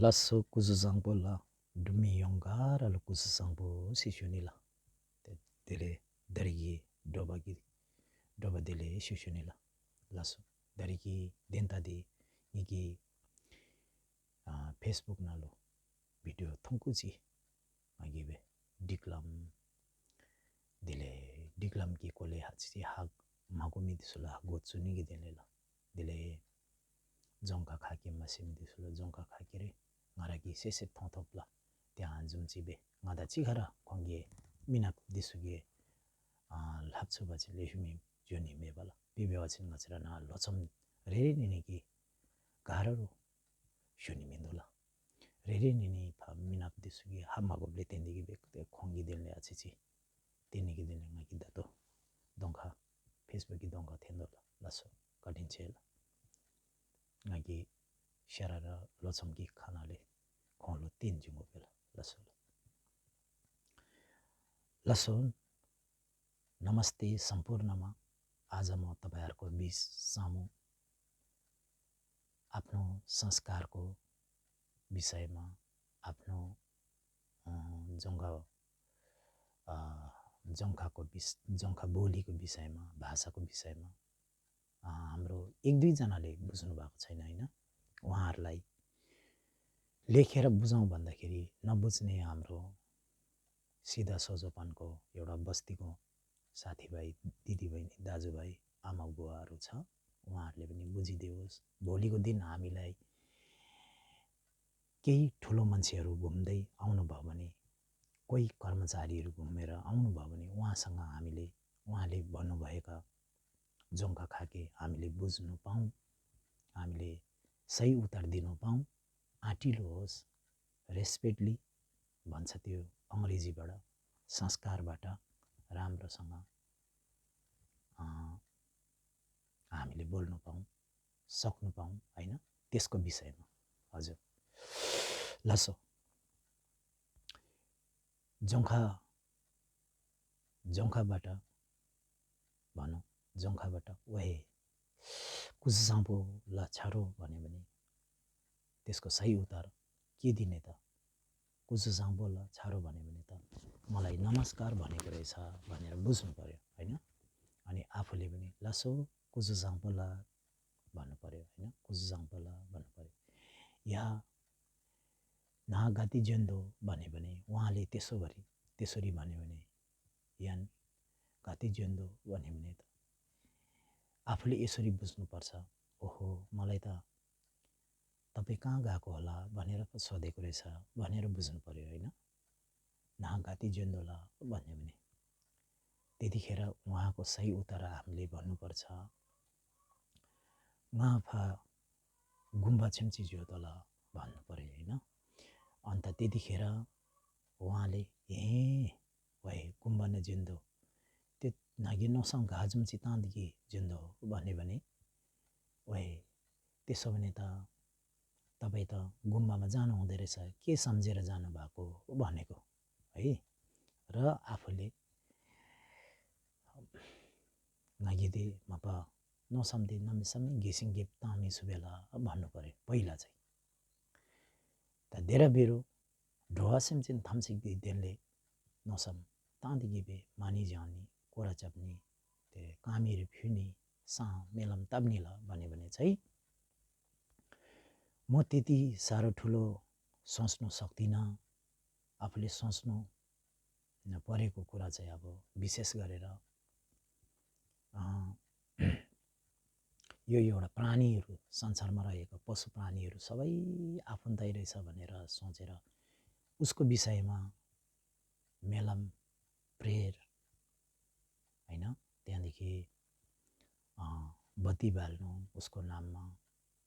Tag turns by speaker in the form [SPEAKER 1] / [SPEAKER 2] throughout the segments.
[SPEAKER 1] Lasso kuzuzangpo la dumi yongara la kuzuzangpo sishuni la dele darigi doba dele sishuni la lasso darigi denta di nigi Facebook na lo video thongkuzi magibe diklam dele diklam ki kole hatsi hak magumi disula gotsuni gi dele la dele jongka khaki masim disula jongka khaki re ngaragi sese thongthopla ત્યાં ઝુમચીબે ngada chikhara khongye minak disuge lapchuba chi leshumi joni mebala bibewa chin ngachira na lochom rere nini ki gararu shuni mindola rere nini pa minak disuge hamago bletendigi be khonggi denle achichi tenigi denle ngaki dato dongkha Facebook ki dongkha thendola laso kadin chela ngaki sharara lochom ki khanale khonglo tin jungo bela लासो नमस्ते सम्पूर्णमा आज म तपाईहरुको बीच सामु आफ्नो संस्कारको विषयमा आफ्नो जङ्खा बोलीको विषयमा भाषाको विषयमा हाम्रो एक दुई जनाले बुझ्नु भएको छैन हैन उहाँहरुलाई लेखेर बुझाउँ भन्दाखेरि नबुझ्ने हाम्रो सिधा सोझोपनको एउटा बस्तीको साथीभाइ दिदीबहिनी दाजुभाइ आमा बुवाहरु छ उहाँहरुले पनि बुझिदियोस् भोलिको दिन हामीलाई केही ठुलो मान्छेहरु घुम्दै आउनु भयो भने कोही कर्मचारीहरु घुमेर आउनु भयो भने उहाँसँग उहाँले भन्नुभएका जङ्का खाके हामीले बुझ्नु पाऊँ हामीले सही उत्तर दिनु पाऊँ आटिलो होस् रेस्पेक्टली भन्छ त्यो अंग्रेजीबाट संस्कारबाट राम्रोसँग हामीले बोल्नु पाऊँ सक्नु पाऊँ हैन त्यसको विषयमा हजुर लासो जङ्खाबाट भनौं जङ्खाबाट ओहे कुसुसाम्पो ला छारो भने त्यसको सही उत्तर के दिने त कुसुसाम्पो ला छारो भने त मलाई नमस्कार भनेको रहेछ भनेर बुझ्नु पर्यो हैन अनि आफूले पनि लासो कुसुसाम्पो ला भन्नु पर्यो हैन कुसुसाम्पो ला भन्नु पर्यो या नागाति जन्दो भने उहाँले त्यसरी भन्यो भने यान गाति जन्दो भने त आफूले यसरी बुझ्नु पर्छ ओहो मलाई त तपाई कहाँ गएको होला भनेर त सोधेको रहेछ भनेर बुझ्नु पर्यो हैन नागाति जन्दोला भन्यो भने त्यतिखेर उहाँको सही उत्तर हामीले भन्नुपर्छ माफा गुम्बा छिमची जोतला भन्नु पर्यो हैन अन्त त्यतिखेर उहाँले वहे गुम्बा न जिन्दो त्यो नागी नसङ घाजुम चितान्दगी जिन्दो भने वहे त्यसो भने त तपाई त गुम्बामा जानु हुँदै रहेछ के सम्झेर जानु भएको भनेको है र आफूले नागिदे मपा नसम्दे नमिसम्मे गेसिङ गेप तामी सुबेला भन्नु पर्यो पहिला चाहिँ त देरा बेरो ढोवासिम चिन थामसिक दि देनले नसम तान्दीगिबे मानी जानी कोरा चप्नी ते कामीर फ्युनी सा मेलम तब्नीला भने चाहिँ म त्यति सारो ठुलो सोच्नु सक्दिन आफूले सोच्नु परेको कुरा चाहिँ अब विशेष गरेर यो एउटा प्राणीहरु संसारमा रहेका पशु प्राणीहरु सबै आफन्तै रहेछ भनेर सोचेर उसको विषयमा मेलम प्रेयर हैन त्यहाँदेखि बत्ती बाल्नु उसको नाममा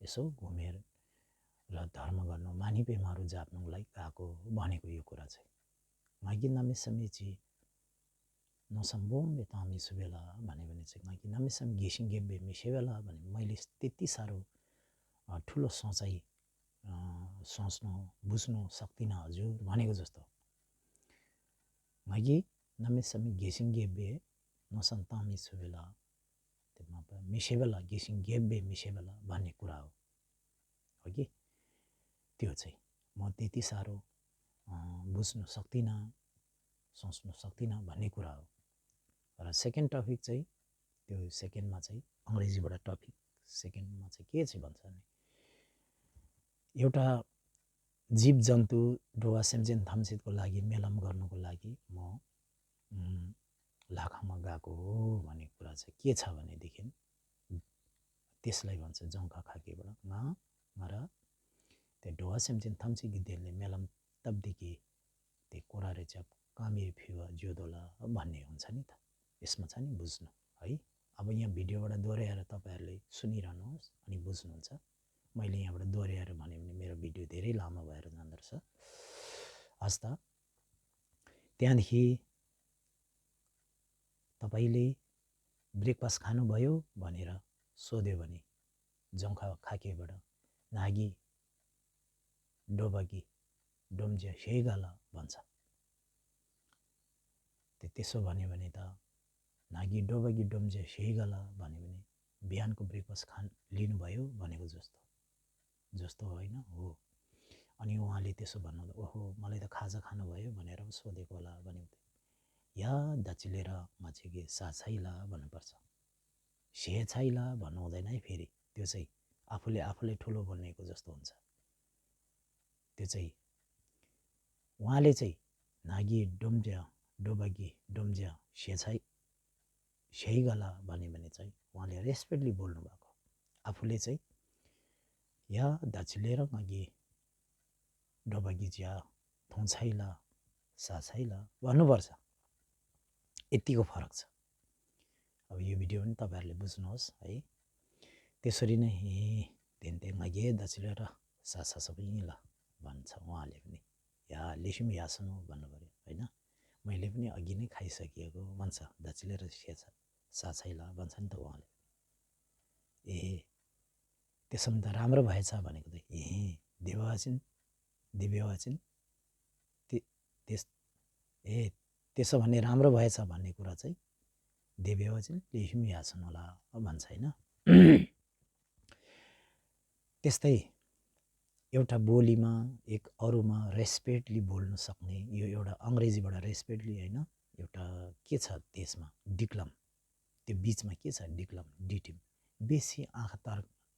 [SPEAKER 1] यसो घुमेर र धर्म गर्नु मानी बेमारु जाप्नुलाई गएको भनेको यो कुरा चाहिँ मागी नामे समेची नसम्बोम बेतामी सुबेला भने चाहिँ मागी नामे सम गेसिङ गेबे मिसेबेला भने मैले त्यति सारो ठुलो सोचाइ सोच्नु बुझ्नु सक्दिन हजुर भनेको जस्तो मागी नामे सम गेसिङ गेबे नसन्तामी सुबेला त्यसमा मिसेबेला गेसिङ गेबे मिसेबेला भन्ने कुरा हो कि त्यो चाहिँ म त्यति साह्रो बुझ्न सक्दिनँ, सोच्न सक्दिनँ भन्ने कुरा हो। र सेकेन्ड टपिक चाहिँ त्यो सेकेन्डमा चाहिँ अङ्ग्रेजीबाट टपिक सेकेन्डमा चाहिँ के चाहिँ भन्छ भने एउटा जीव जन्तु डोवा सेम्चेन थाम्सेटको लागि मेलम गर्नको लागि म लाखामा गएको हो भन्ने कुरा चाहिँ के छ भनेदेखि त्यसलाई भन्छ जङ्का खाकेबाट ngara ते डोवा सेम्चेन थाम्से गिदेलले मेलम तबदेखि ते कोरारे चाहिँ कामे फिवा ज्योदोला भन्ने हुन्छ नि त। यसमा छ नि बुझ्नु है। अब यहाँ भिडियोबाट दोहोऱ्याएर तपाईँहरूले सुनिरहनुहोस् अनि बुझ्नुहुन्छ। मैले यहाँबाट दोहोऱ्याएर भने मेरो भिडियो धेरै लामो भएर जाँदो रहेछ। हस् त, त्यहाँदेखि तपाईँले ब्रेकफास्ट खानुभयो भनेर सोध्यो भने जङ्खा खाकेबाट नागी डोबगी डोम्ज्या सेगाला भन्छ। त्यसो भन्यो भने त नागी डोबगी डोम्ज्या सेगाला भन्यो भने बिहानको ब्रेकफास्ट लिनुभयो भनेको जस्तो होइन हो। अनि उहाँले त्यसो भन्नु ओहो मलाई त खाजा खानुभयो भनेर सोधेको होला भने या दचिलेर माछेगे साछैला भन्नुपर्छ। से छैला भन्नु हुँदैन है। फेरि त्यो चाहिँ आफूले ठुलो बनेको जस्तो हुन्छ। त्यो चाहिँ उहाँले चाहिँ नागी डोम्ज्या डोबगी डोम्ज्या सेगला भन्यो भने चाहिँ उहाँले रेस्पेक्टली बोल्नु भएको। आफूले चाहिँ या दचिलेर नागी डोबगी ज्या थोछैला साछैला भन्नुपर्छ। यतिको फरक छ। अब यो भिडियो पनि तपाईँहरूले बुझ्नुहोस् है। त्यसरी नै तेन्ते मागे दचिलेर सासा सबै ल भन्छ उहाँले पनि। या लिसिम यासनु भन्नु पऱ्यो होइन। मैले पनि अघि नै खाइसकिएको भन्छ दचिलेर साछैला भन्छ नि त उहाँले। त्यसो भने त राम्रो भएछ भनेको त देव्यावाचिन त्यसो भने राम्रो भएछ भन्ने कुरा चाहिँ देव्यावाचिन लिसिम यासन होला भन्छ होइन। त्यस्तै एउटा बोलीमा एक अरूमा रेस्पेक्टली बोल्न सक्ने यो एउटा अङ्ग्रेजीबाट रेस्पेक्टली होइन। एउटा के छ त्यसमा डिक्लम, त्यो बिचमा के छ डिक्लम डिटिम। बेसी आँखा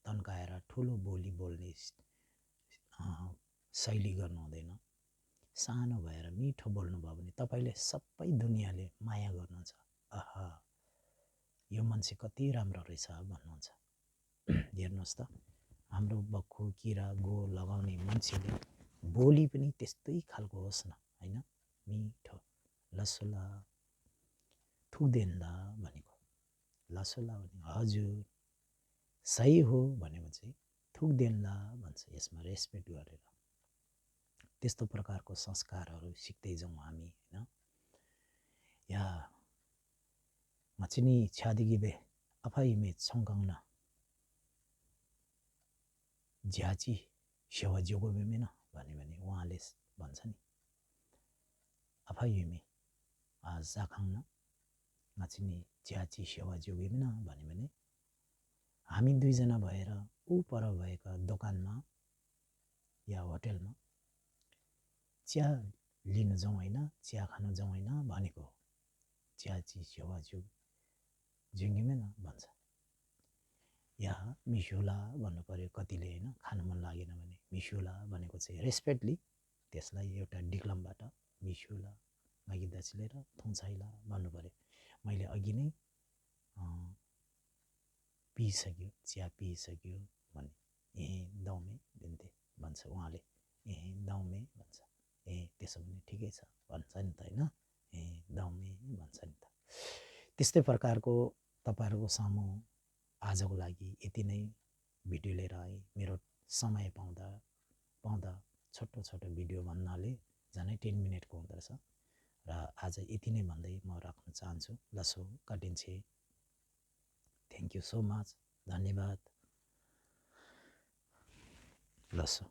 [SPEAKER 1] तन्काएर ठुलो बोली बोल्ने शैली गर्नु हुँदैन। सानो भएर मिठो बोल्नुभयो भने तपाईँले सबै दुनियाँले माया गर्नुहुन्छ। आहा यो मान्छे कति राम्रो रहेछ भन्नुहुन्छ। हेर्नुहोस् त हाम्रो बक्खु किरा गो लगाउने मान्छेले बोली पनि त्यस्तै खालको होस् न होइन। मिठो लसुला थुक्देन्ला भनेको लसुला भने हजुर सही हो भनेको चाहिँ थुक्देन्ला भन्छ। यसमा रेस्पेक्ट गरेर त्यस्तो प्रकारको संस्कारहरू सिक्दै जाउँ हामी होइन। या माछिनी छ्यादिगिबे आफैमे छङ्काउन ज्याची सेवा जोगोबेमेन भन्यो भने उहाँले भन्छ नि आफैमे जाखाउन माछिनी ज्याची सेवा जोगेमेन भन्यो भने हामी दुईजना भएर ऊ पर भएका दोकानमा या होटेलमा चिया लिनु जाउँ होइन, चिया खानु जाउँ होइन भनेको हो। चियाची सेवा जुङ्गिमेन भन्छ। या मिसुला भन्नु पऱ्यो कतिले होइन, खानु मन लागेन भने मिसुला भनेको चाहिँ रेस्पेक्टली त्यसलाई एउटा डिक्लमबाट मिसुला मागी दचिलेर थुन्छैला भन्नु पऱ्यो। मैले अघि नै पिइसक्यो चिया पिइसक्यो भने दाउमे दिन्थे भन्छ उहाँले। दाउमे भन्छ। त्यसो भने ठिकै छ भन्छ नि त होइन। दाउमे भन्छ नि त। त्यस्तै प्रकारको तपाईँहरूको सामु आजको लागि यति नै भिडियो लिएर आएँ। मेरो समय पाउँदा छोटो भिडियो भन्नाले झनै 10 मिनटको हुँदो रहेछ र आज यति नै भन्दै म राख्न चाहन्छु। लसो काटिन्छे। Thank you so much. धन्यवाद। लसो।